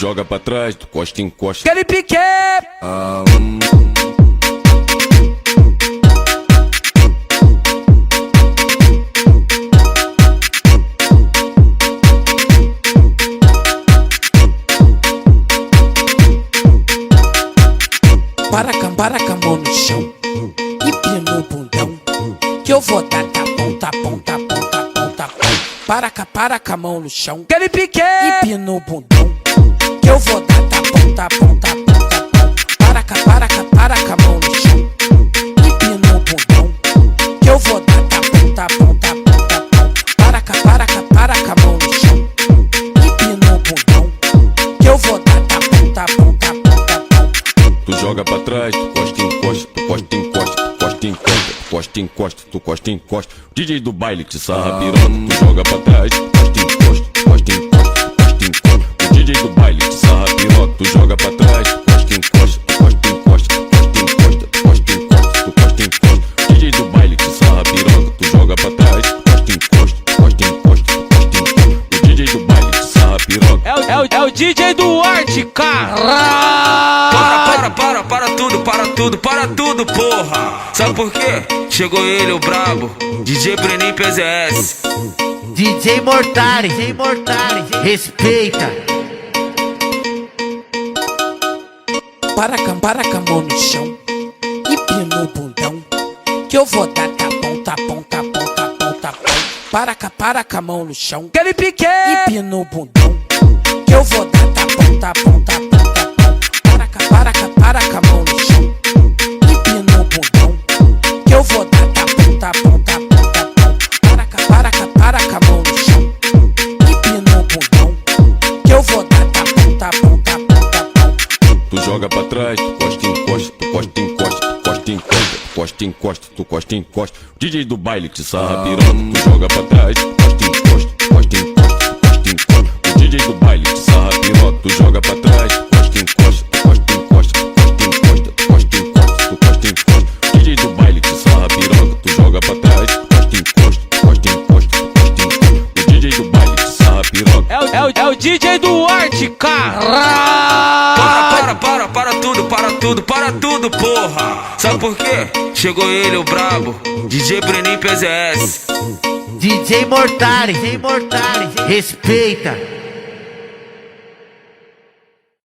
joga pra trás, tu costa e encosta. Aquele pique! Para com a mão no chão e pino o bundão, que eu vou dar tapão, tapão, tapão, tapão, tapão. Para com a mão no chão, aquele pique! E pino o bundão, que eu vou dar tapão, tapão, tapão, tapão. Para com a mão no chão e pino o bundão, que eu vou dar tapão, tapão, tapão, tapão. Para com a mão no chão e pino o bundão, que eu vou dar tapão, tapão, tapão, tapão. Tu joga pra trás, tu costa e encosta, tu costa e encosta, tu costa e encosta, tu costa e encosta, tu costa e encosta. DJ do baile que sarra piroca, tu joga pra trás, tu costa e encosta, tu costa e encosta, tu costa e encosta. O DJ do baile que sarra piroca, tu joga pra trás, tu costa e encosta, tu costa e encosta, tu costa e encosta, tu costa e encosta, tu costa e encosta. DJ do baile que sarra piroca, tu joga pra trás, tu costa e encosta, tu costa e encosta, tu costa e encosta. O DJ do baile que sarra piroca. É o DJ do Arte, caralho! Para tudo, porra! Sabe por quê? Chegou ele, o brabo, DJ Breninho PZS. DJ Mortari, respeita. Para com a mão no chão e pino o bundão, que eu vou dar tapão, tapão, tapão, tapão, tapão. Para com a mão no chão, aquele pique! E pino o bundão, que eu vou dar tapão, tapão, tapão, tapão. Para com a mão no chão e pino o bundão, que eu vou dar tapão, tapão, tapão, tapão. Para com a mão no chão e pino o bundão, que eu vou dar tapão, tapão, tapão, tapão. Tu joga pra trás, tu costa e encosta, tu costa e encosta, tu costa e encosta, tu costa e encosta, tu costa e encosta. DJ do baile que sarra piroca, tu joga pra trás, tu costa e encosta, tu costa e encosta, tu costa e encosta. O DJ do baile que sarra piroca, tu joga pra trás, tu costa e encosta, tu costa e encosta, tu costa e encosta, tu costa e encosta, tu costa e encosta. DJ do baile que sarra piroca, tu joga pra trás, tu costa e encosta, tu costa e encosta, tu costa e encosta. O DJ do baile que sarra piroca. É o DJ do Arte, caralho! Para tudo, porra! Sabe por quê? Chegou ele, o brabo, DJ Breninho PZS. DJ Mortari, respeita.